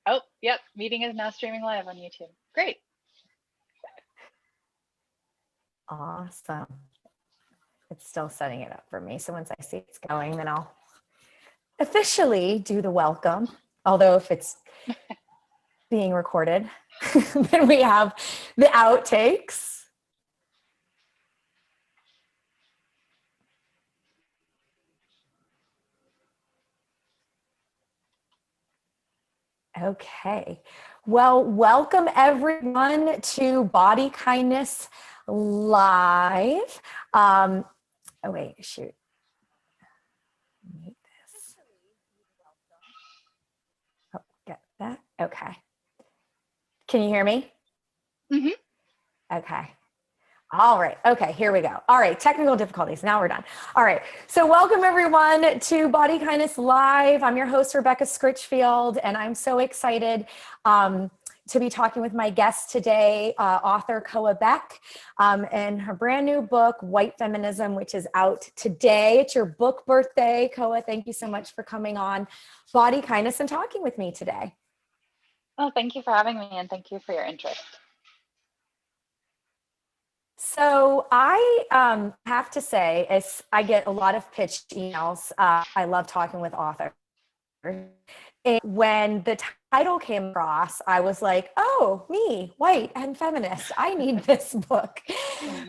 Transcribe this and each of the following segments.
Oh, yep. Meeting is now streaming live on YouTube. Great. Awesome. It's still setting it up for me. So once I see it's going, then I'll officially do the welcome. Although if it's being recorded, then we have the outtakes. Okay. Well, welcome everyone to Body Kindness Live. Oh, wait, shoot. Make this. Oh, get that? Okay. Can you hear me? Mm-hmm. Okay. All right. Okay, here we go. All right, technical difficulties. Now we're done. All right. So welcome everyone to Body Kindness Live. I'm your host, Rebecca Scritchfield, and I'm so excited to be talking with my guest today, author Koa Beck, and her brand new book, White Feminism, which is out today. It's your book birthday. Koa, thank you so much for coming on Body Kindness and talking with me today. Oh, thank you for having me, and thank you for your interest. So I have to say, as I get a lot of pitched emails, I love talking with authors. And when the title came across, I was like, oh, me, white and feminist, I need this book.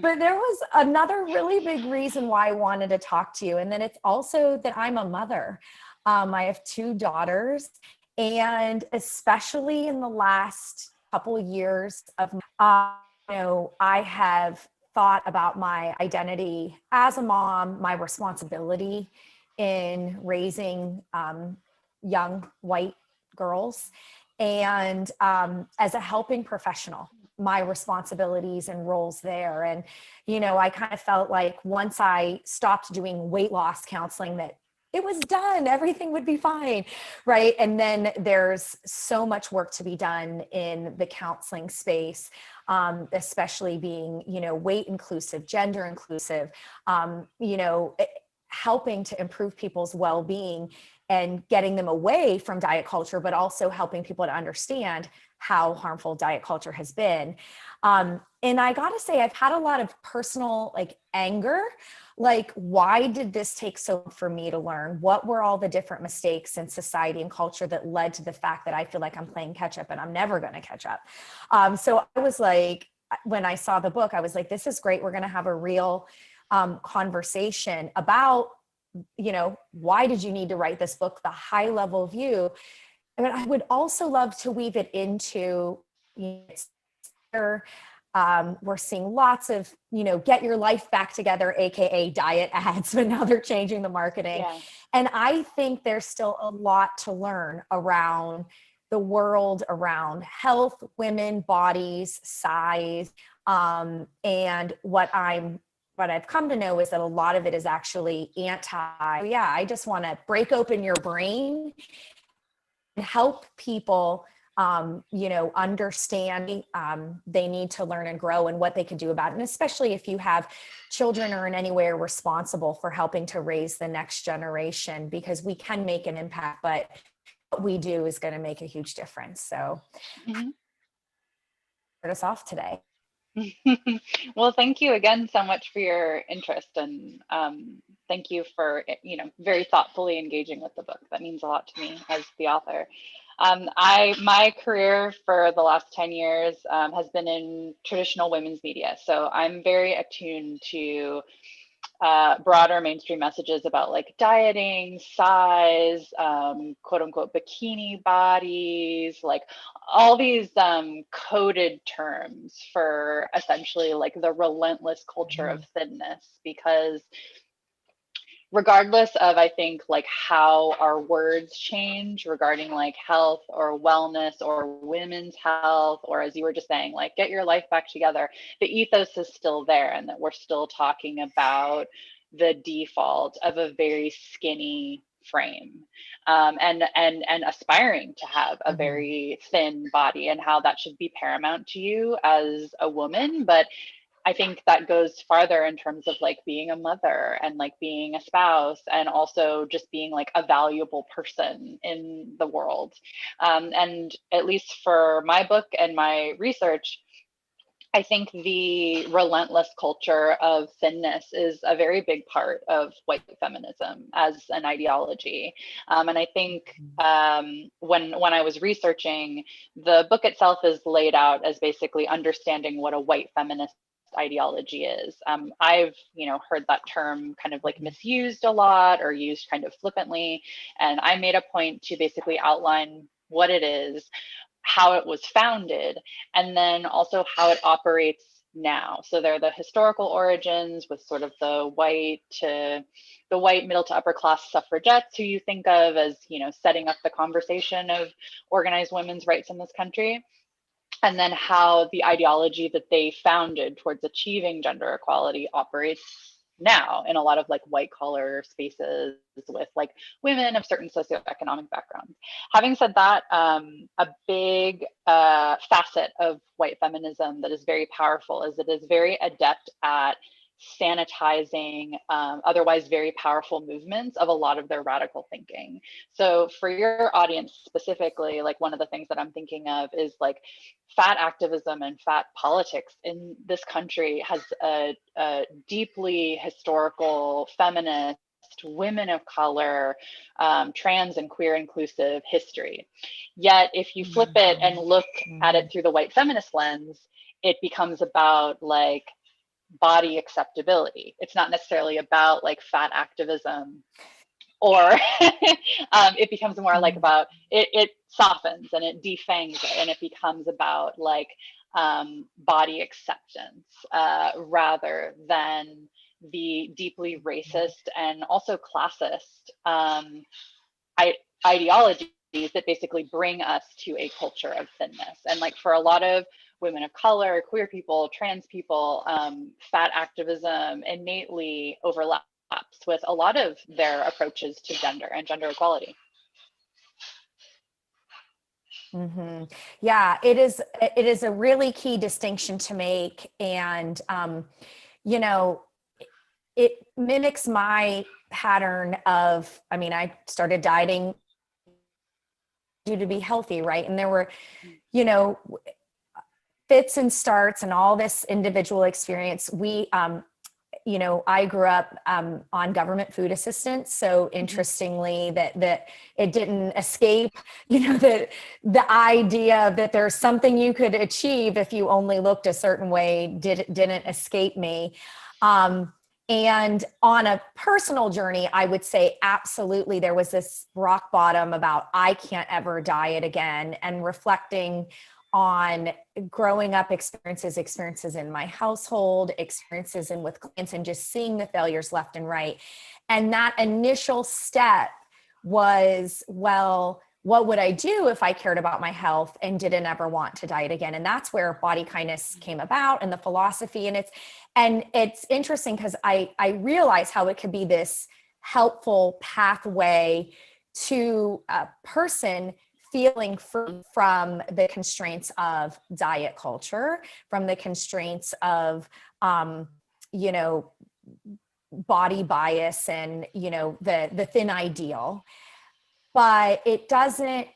But there was another really big reason why I wanted to talk to you. And then it's also that I'm a mother. I have two daughters, and especially in the last couple of years of I have thought about my identity as a mom, my responsibility in raising young white girls, and as a helping professional, my responsibilities and roles there. And, I kind of felt like once I stopped doing weight loss counseling that it was done, everything would be fine, right? And then there's so much work to be done in the counseling space, especially being, weight inclusive, gender inclusive, helping to improve people's well-being and getting them away from diet culture, but also helping people to understand how harmful diet culture has been. And I gotta say, I've had a lot of personal anger. Why did this take so long for me to learn? What were all the different mistakes in society and culture that led to the fact that I feel like I'm playing catch up and I'm never going to catch up? So I was like, when I saw the book, I was like, this is great. We're going to have a real conversation about, why did you need to write this book, the high level view. And I would also love to weave it into, we're seeing lots of, get your life back together, AKA diet ads, but now they're changing the marketing. Yeah. And I think there's still a lot to learn around the world, around health, women, bodies, size. And what I've come to know is that a lot of it is actually I just want to break open your brain and help people understand they need to learn and grow and what they can do about it. And especially if you have children or in any way are responsible for helping to raise the next generation, because we can make an impact, but what we do is going to make a huge difference. So start us off today. Well, thank you again so much for your interest, and thank you for very thoughtfully engaging with the book. That means a lot to me as the author. My career for the last 10 years has been in traditional women's media, so I'm very attuned to broader mainstream messages about dieting, size, quote unquote bikini bodies, all these coded terms for essentially the relentless culture of thinness. Because regardless of, I think, how our words change regarding health or wellness or women's health, or as you were just saying, get your life back together, the ethos is still there, and that we're still talking about the default of a very skinny frame, and aspiring to have a very thin body, and how that should be paramount to you as a woman. But I think that goes farther in terms of like being a mother and like being a spouse, and also just being like a valuable person in the world. And at least for my book and my research, I think the relentless culture of thinness is a very big part of white feminism as an ideology. And I think when I was researching, the book itself is laid out as basically understanding what a white feminist ideology is. I've heard that term kind of like misused a lot or used kind of flippantly, and I made a point to basically outline what it is, how it was founded, and then also how it operates now. So there are the historical origins with sort of the white middle to upper class suffragettes who you think of as, setting up the conversation of organized women's rights in this country. And then how the ideology that they founded towards achieving gender equality operates now in a lot of like white collar spaces with like women of certain socioeconomic backgrounds. Having said that, a big facet of white feminism that is very powerful is it is very adept at sanitizing otherwise very powerful movements of a lot of their radical thinking. So for your audience specifically, like one of the things that I'm thinking of is like fat activism and fat politics in this country has a deeply historical, feminist, women of color, trans and queer inclusive history. Yet if you flip it and look at it through the white feminist lens, it becomes about like body acceptability. It's not necessarily about like fat activism, or it becomes more like about it softens and it defangs it, and it becomes about like body acceptance rather than the deeply racist and also classist ideologies that basically bring us to a culture of thinness. And like for a lot of women of color, queer people, trans people, fat activism innately overlaps with a lot of their approaches to gender and gender equality. Mm-hmm. Yeah, it is a really key distinction to make. And, it mimics my pattern of, I started dieting to be healthy, right? And there were, fits and starts and all this individual experience. I grew up on government food assistance. So interestingly, that it didn't escape, the idea that there's something you could achieve if you only looked a certain way didn't escape me. And on a personal journey, I would say absolutely there was this rock bottom about I can't ever diet again, and reflecting on growing up experiences in my household, experiences in with clients, and just seeing the failures left and right. And that initial step was, well, what would I do if I cared about my health and didn't ever want to diet again? And that's where body kindness came about, and the philosophy. And it's interesting because I realize how it could be this helpful pathway to a person feeling free from the constraints of diet culture, from the constraints of, body bias and, the thin ideal. But it doesn't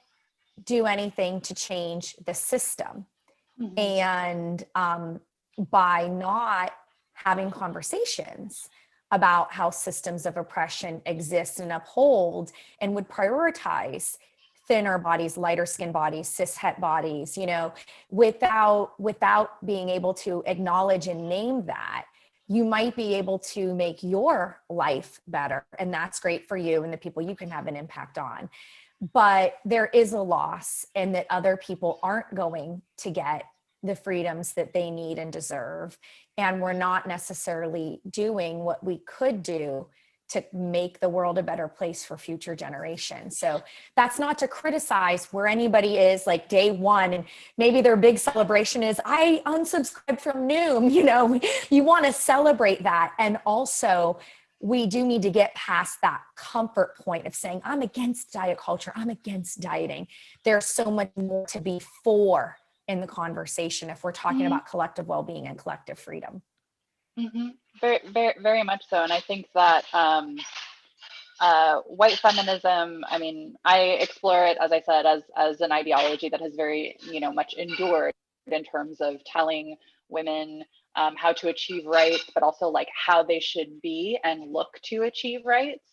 do anything to change the system. Mm-hmm. And by not having conversations about how systems of oppression exist and uphold and would prioritize thinner bodies, lighter skin bodies, cishet bodies, without being able to acknowledge and name that, you might be able to make your life better. And that's great for you and the people you can have an impact on. But there is a loss in that other people aren't going to get the freedoms that they need and deserve. And we're not necessarily doing what we could do to make the world a better place for future generations. So that's not to criticize where anybody is like day one, and maybe their big celebration is, I unsubscribed from Noom. You want to celebrate that. And also, we do need to get past that comfort point of saying, I'm against diet culture, I'm against dieting. There's so much more to be for in the conversation if we're talking about collective well-being and collective freedom. Very, very, very much so. And I think that white feminism, I mean, I explore it, as I said, as an ideology that has very, much endured in terms of telling women how to achieve rights, but also like how they should be and look to achieve rights.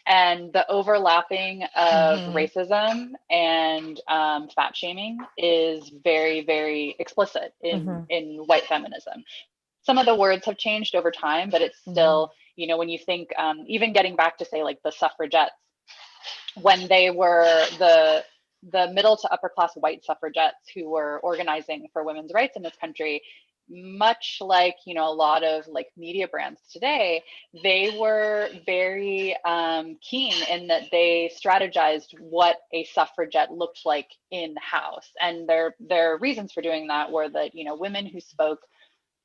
And the overlapping of Mm-hmm. racism and fat shaming is very, very explicit Mm-hmm. in white feminism. Some of the words have changed over time, but it's Mm-hmm. still, when you think, even getting back to say like the suffragettes, when they were the middle to upper class white suffragettes who were organizing for women's rights in this country, much like a lot of like media brands today, they were very keen in that they strategized what a suffragette looked like in the house, and their reasons for doing that were that women who spoke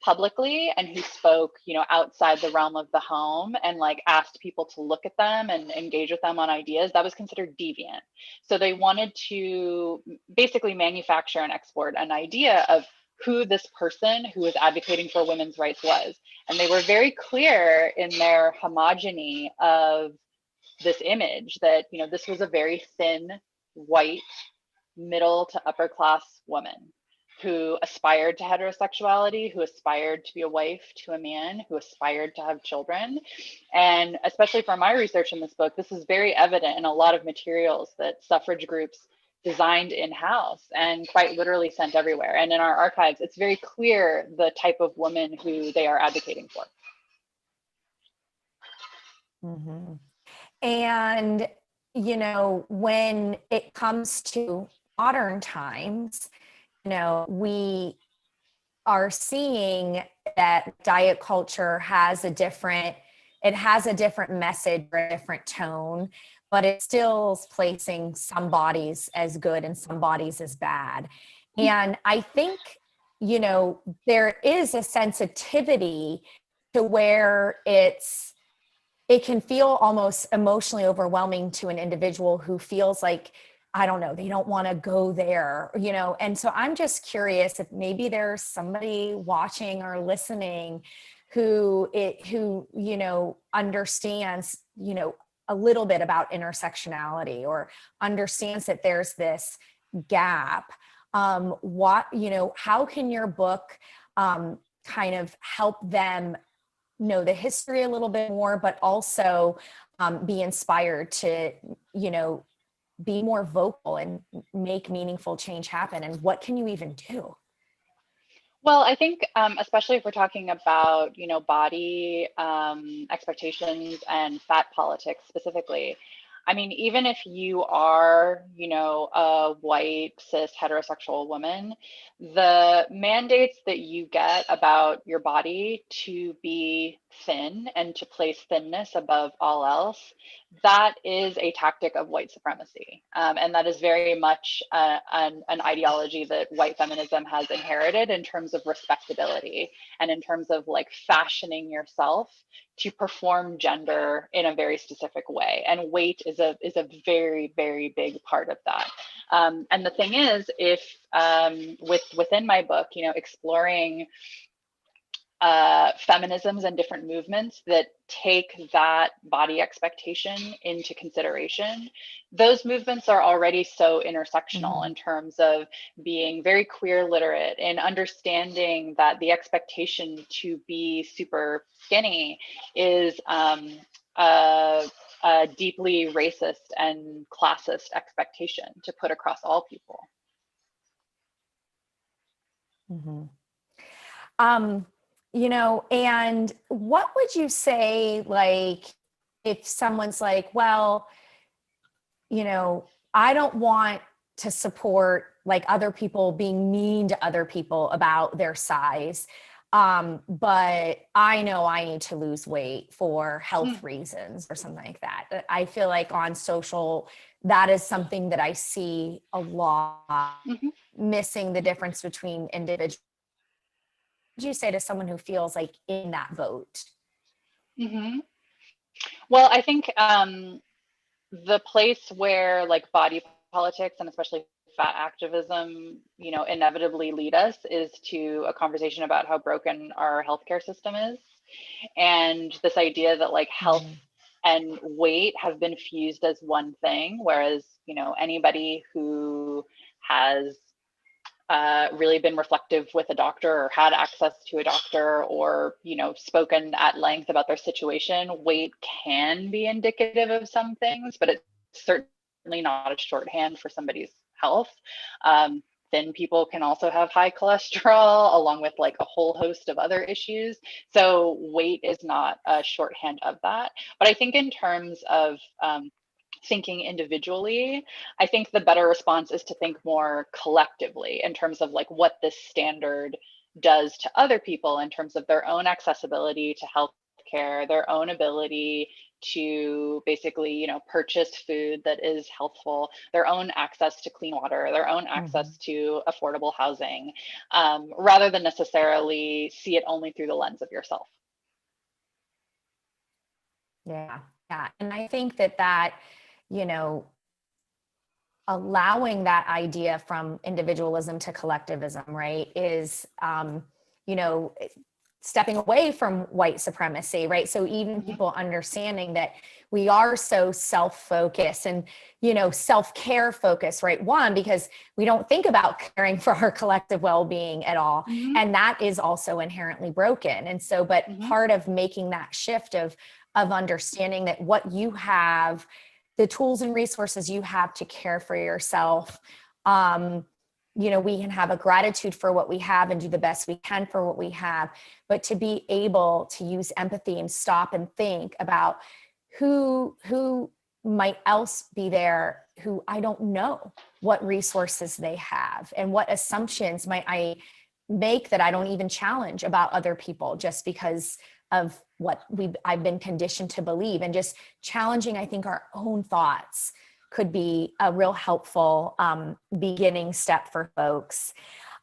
publicly and who spoke, outside the realm of the home and like asked people to look at them and engage with them on ideas, that was considered deviant. So they wanted to basically manufacture and export an idea of who this person who was advocating for women's rights was. And they were very clear in their homogeny of this image that, this was a very thin, white, middle to upper class woman who aspired to heterosexuality, who aspired to be a wife to a man, who aspired to have children. And especially from my research in this book, this is very evident in a lot of materials that suffrage groups designed in-house and quite literally sent everywhere. And in our archives, it's very clear the type of woman who they are advocating for. Mm-hmm. And, when it comes to modern times, we are seeing that diet culture has a different message or a different tone, but it still is placing some bodies as good and some bodies as bad. And I think, there is a sensitivity to where it can feel almost emotionally overwhelming to an individual who feels like, I don't know, they don't want to go there, And so I'm just curious if maybe there's somebody watching or listening who understands, a little bit about intersectionality or understands that there's this gap. How can your book kind of help them know the history a little bit more, but also be inspired to, be more vocal and make meaningful change happen? And what can you even do? Well, I think, especially if we're talking about, body expectations and fat politics specifically, I mean, even if you are, a white, cis, heterosexual woman, the mandates that you get about your body to be thin and to place thinness above all else, that is a tactic of white supremacy. And that is very much an ideology that white feminism has inherited in terms of respectability and in terms of like fashioning yourself to perform gender in a very specific way. And weight is a very, very big part of that. And the thing is, if within my book, exploring feminisms and different movements that take that body expectation into consideration, those movements are already so intersectional Mm-hmm. in terms of being very queer literate and understanding that the expectation to be super skinny is a deeply racist and classist expectation to put across all people. Mm-hmm. Um, and what would you say, like, if someone's like, well, I don't want to support like other people being mean to other people about their size. But I know I need to lose weight for health reasons or something like that. I feel like on social, that is something that I see a lot, Mm-hmm. missing the difference between individuals. What would you say to someone who feels like in that boat? Mm-hmm. Well, I think the place where like body politics and especially fat activism, inevitably lead us is to a conversation about how broken our healthcare system is. And this idea that like health Mm. and weight have been fused as one thing, whereas, you know, anybody who has really been reflective with a doctor or had access to a doctor or, you know, spoken at length about their situation, weight can be indicative of some things, but it's certainly not a shorthand for somebody's health. Thin people can also have high cholesterol along with like a whole host of other issues. So weight is not a shorthand of that. But I think in terms of thinking individually, I think the better response is to think more collectively in terms of like what this standard does to other people in terms of their own accessibility to healthcare, their own ability to basically, you know, purchase food that is healthful, their own access to clean water, their own Mm-hmm. access to affordable housing, rather than necessarily see it only through the lens of yourself. Yeah. Yeah. And I think that, you know, allowing that idea from individualism to collectivism, right, is, you know, stepping away from white supremacy, right? So even Mhm. people understanding that we are so self-focused and, you know, self-care focused, right? One, because we don't think about caring for our collective well-being at all. Mhm. And that is also inherently broken. And so, but Mhm. part of making that shift of understanding that what you have, the tools and resources you have to care for yourself, um, you know, we can have a gratitude for what we have and do the best we can for what we have, but to be able to use empathy and stop and think about who might else be there who I don't know what resources they have and what assumptions might I make that I don't even challenge about other people just because of what I've been conditioned to believe, and just challenging, I think, our own thoughts could be a real helpful beginning step for folks.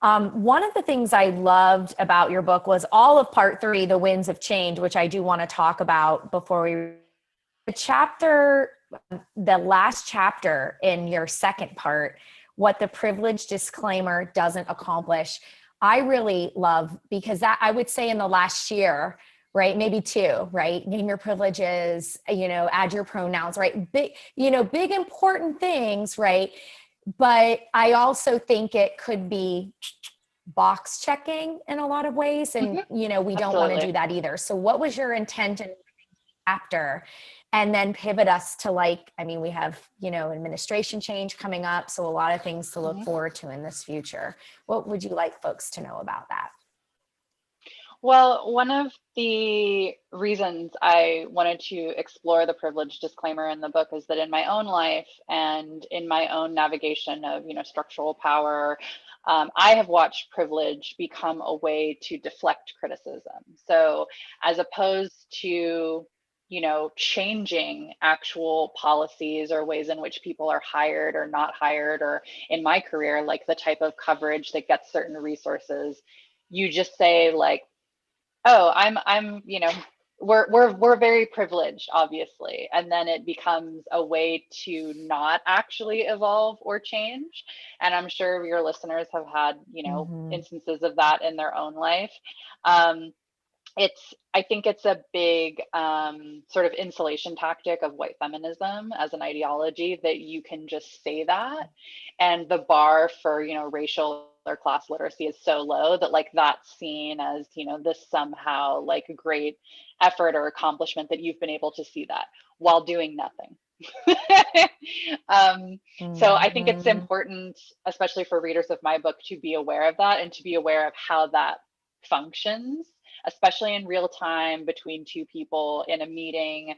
One of the things I loved about your book was all of part 3, The Winds of Change, which I do want to talk about before we the chapter, the last chapter in your second part, what the privilege disclaimer doesn't accomplish. I really love, because that, I would say, in the last year, right, maybe 2, right, name your privileges, you know, add your pronouns, right, big, you know, big important things, right? But I also think it could be box checking in a lot of ways, and Mhm. you know, we don't want to do Absolutely. that either. So what was your intent in chapter? And then pivot us to, like, I mean, we have, you know, administration change coming up, so a lot of things to look Mhm. forward to in this future. What would you like folks to know about that? Well, one of the reasons I wanted to explore the privilege disclaimer in the book is that in my own life and in my own navigation of, you know, structural power, I have watched privilege become a way to deflect criticism. So as opposed to, you know, changing actual policies or ways in which people are hired or not hired, or in my career, like the type of coverage that gets certain resources, you just say like, oh, you know, we're very privileged, obviously, and then it becomes a way to not actually evolve or change. And I'm sure your listeners have had, you know, Mm-hmm. instances of that in their own life. um, I think it's a big sort of insulation tactic of white feminism as an ideology, that you can just say that, and the bar for, you know, racial or class literacy is so low that like that's seen as, you know, this somehow like great effort or accomplishment that you've been able to see that while doing nothing. um, so I think it's Mm-hmm. important, especially for readers of my book, to be aware of that and to be aware of how that functions, especially in real time between two people in a meeting,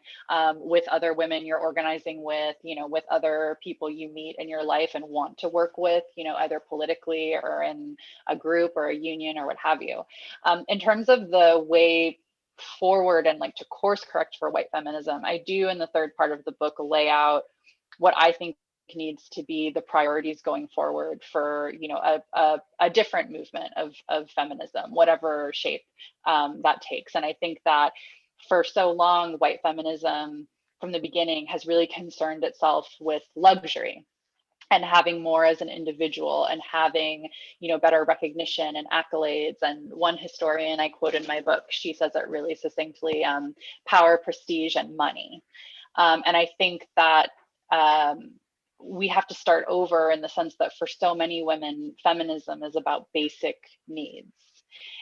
with other women you're organizing with, you know, with other people you meet in your life and want to work with, you know, either politically or in a group or a union or what have you. In terms of the way forward and like to course correct for white feminism, I do in the third part of the book lay out what I think needs to be the priorities going forward for, you know, a different movement of feminism, whatever shape that takes. And I think that for so long, white feminism from the beginning has really concerned itself with luxury. and having more as an individual, and having, better recognition and accolades. And one historian I quote in my book, she says it really succinctly: power, prestige, and money. And I think that we have to start over, in the sense that for so many women, feminism is about basic needs.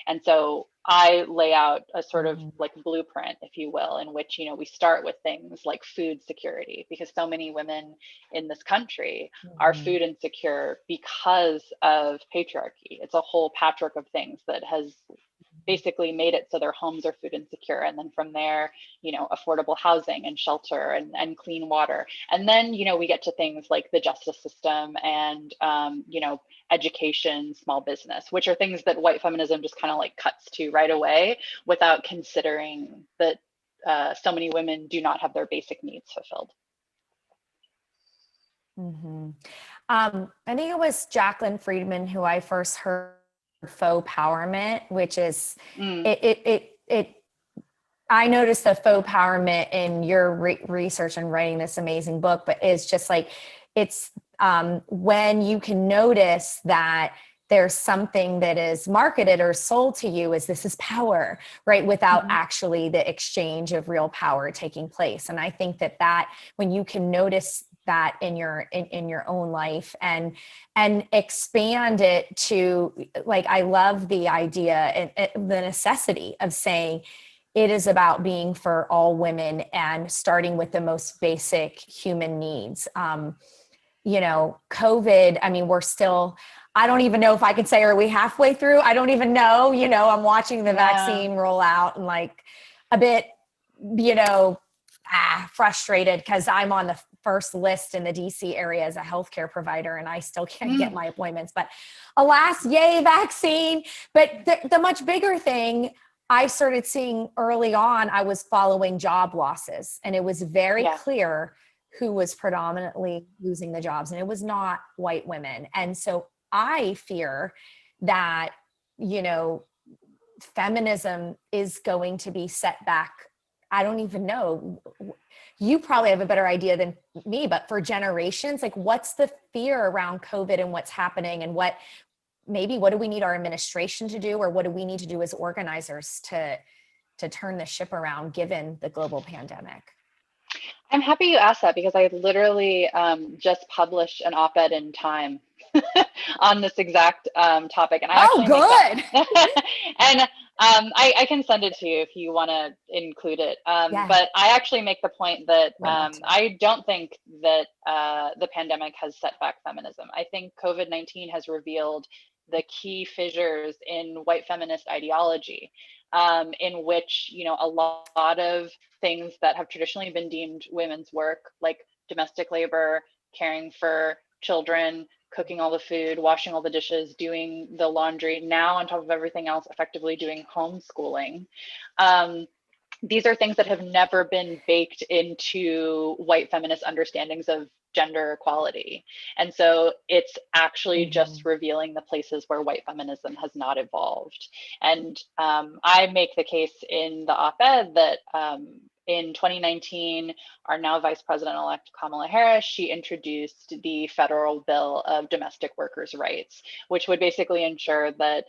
And so I lay out a sort of like blueprint, if you will, in which, we start with things like food security, because so many women in this country are food insecure because of patriarchy. It's a whole patchwork of things that has basically made it so their homes are food insecure. And then from there, affordable housing and shelter and clean water. And then, we get to things like the justice system and, education, small business, which are things that white feminism just kind of like cuts to right away, without considering that so many women do not have their basic needs fulfilled. I think it was Jacqueline Friedman who I first heard faux empowerment, which is it. I noticed the faux empowerment in your research and writing this amazing book, but it's just like, it's when you can notice that there's something that is marketed or sold to you as this is power, right? Without actually the exchange of real power taking place. And I think that when you can notice that in your own life and expand it to, like, I love the idea and the necessity of saying it is about being for all women and starting with the most basic human needs. COVID, I mean, we're still, I don't even know if I can say, are we halfway through? I don't even know. I'm watching the vaccine roll out and like a bit, frustrated because I'm on the first list in the DC area as a healthcare provider and I still can't get my appointments. But alas, yay, vaccine. But the much bigger thing I started seeing early on, I was following job losses, and it was very clear who was predominantly losing the jobs, and it was not white women. And so I fear that, feminism is going to be set back. I don't even know. You probably have a better idea than me, but for generations, like, what's the fear around COVID and what's happening, and what do we need our administration to do, or what do we need to do as organizers to turn the ship around given the global pandemic? I'm happy you asked that, because I literally just published an op-ed in Time on this exact topic, and I actually and I can send it to you if you want to include it. But I actually make the point that I don't think that the pandemic has set back feminism. I think COVID-19 has revealed the key fissures in white feminist ideology, in which, a lot of things that have traditionally been deemed women's work, like domestic labor, caring for children, cooking all the food, washing all the dishes, doing the laundry, now on top of everything else, effectively doing homeschooling. These are things that have never been baked into white feminist understandings of gender equality. And so it's actually just revealing the places where white feminism has not evolved. And I make the case in the op-ed that in 2019, our now Vice President-elect Kamala Harris, she introduced the Federal Bill of Domestic Workers' Rights, which would basically ensure that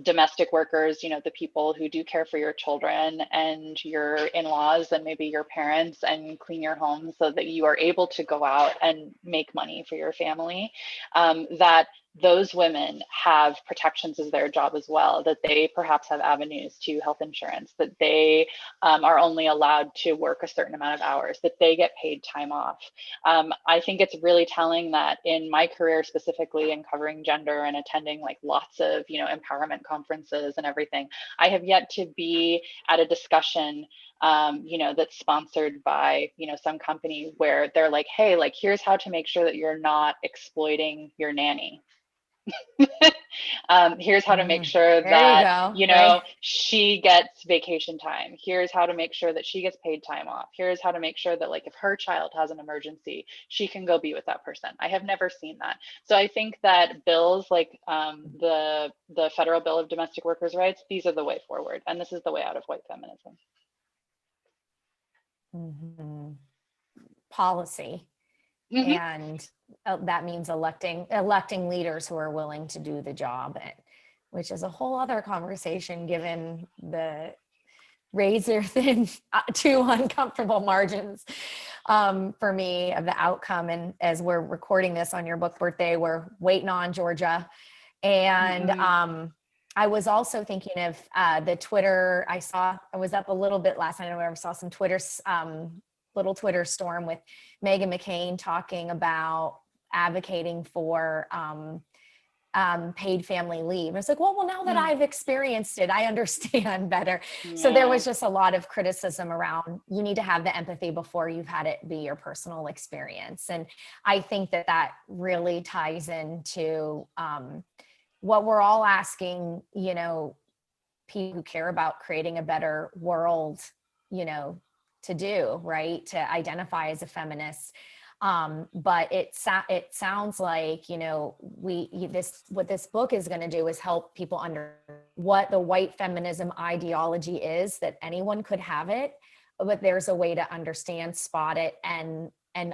domestic workers, the people who do care for your children and your in-laws and maybe your parents and clean your home so that you are able to go out and make money for your family, that those women have protections as their job as well, that they perhaps have avenues to health insurance, that they are only allowed to work a certain amount of hours, that they get paid time off. I think it's really telling that in my career, specifically in covering gender and attending like lots of, empowerment conferences and everything, I have yet to be at a discussion that's sponsored by, some company where they're like, hey, like, here's how to make sure that you're not exploiting your nanny. Here's how to make sure that she gets vacation time. Here's how to make sure that she gets paid time off. Here's how to make sure that, like, if her child has an emergency, she can go be with that person. I have never seen that. So I think that bills like the Federal Bill of Domestic Workers' Rights, these are the way forward, and this is the way out of white feminism. Policy. Hmm. And that means electing leaders who are willing to do the job, which is a whole other conversation given the razor thin two uncomfortable margins for me of the outcome. And as we're recording this on your book birthday, we're waiting on Georgia. And I was also thinking of the Twitter. I was up a little bit last night. I saw some little Twitter storm with Meghan McCain talking about advocating for paid family leave. It's like, well, now that I've experienced it, I understand better. Yeah. So there was just a lot of criticism around, you need to have the empathy before you've had it be your personal experience. And I think that really ties into what we're all asking, people who care about creating a better world, to do, right? To identify as a feminist. But it sounds like, what this book is going to do is help people understand what the white feminism ideology is, that anyone could have it, but there's a way to understand, spot it, and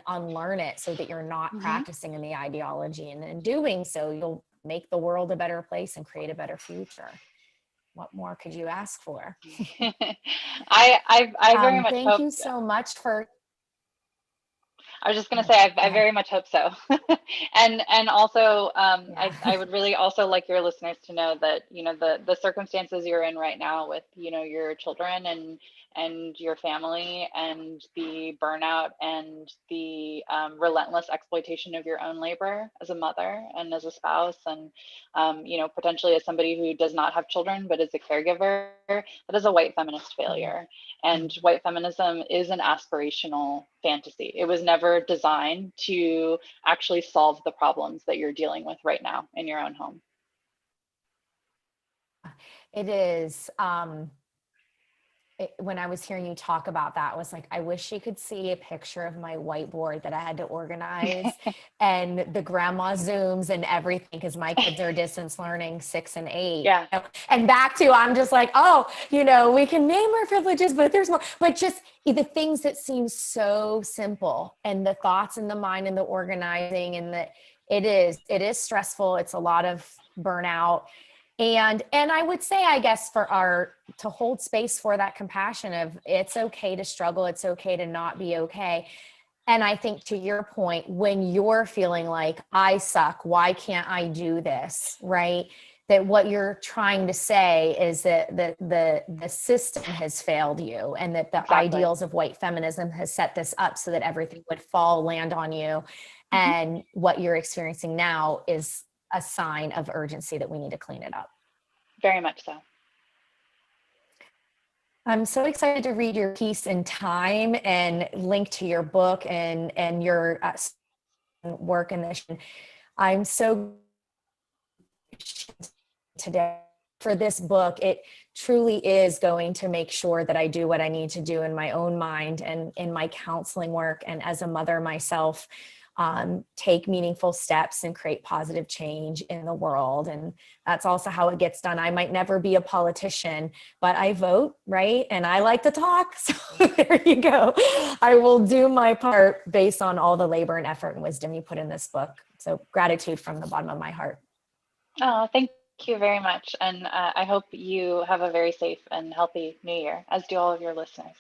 unlearn it so that you're not practicing in the ideology. And in doing so, you'll make the world a better place and create a better future. What more could you ask for? I very much thank hope. you so much for. I was just going to say, I very much hope so. and also, Yeah. I would really also like your listeners to know that, the circumstances you're in right now with, your children and your family, and the burnout and the relentless exploitation of your own labor as a mother and as a spouse, and, potentially as somebody who does not have children, but is a caregiver, that is a white feminist failure. And white feminism is an aspirational fantasy. It was never designed to actually solve the problems that you're dealing with right now in your own home. It is. When I was hearing you talk about that, I was like, I wish you could see a picture of my whiteboard that I had to organize and the grandma zooms and everything, because my kids are distance learning 6 and 8. Yeah. And back to, I'm just like, oh, we can name our privileges, but there's more. But just the things that seem so simple, and the thoughts in the mind and the organizing, and it is stressful. It's a lot of burnout. And I would say, I guess, to hold space for that compassion of, it's okay to struggle. It's okay to not be okay. And I think, to your point, when you're feeling like, I suck, why can't I do this? Right. That what you're trying to say is that the system has failed you, and that the Exactly. ideals of white feminism has set this up so that everything would land on you. And what you're experiencing now is a sign of urgency that we need to clean it up. Very much so. I'm so excited to read your piece in Time and link to your book and your work in this. I'm so today for this book. It truly is going to make sure that I do what I need to do in my own mind and in my counseling work, and as a mother myself, take meaningful steps and create positive change in the world. And that's also how it gets done. I might never be a politician, but I vote, right? And I like to talk. So there you go. I will do my part based on all the labor and effort and wisdom you put in this book. So gratitude from the bottom of my heart. Oh, thank you very much. And I hope you have a very safe and healthy New Year, as do all of your listeners.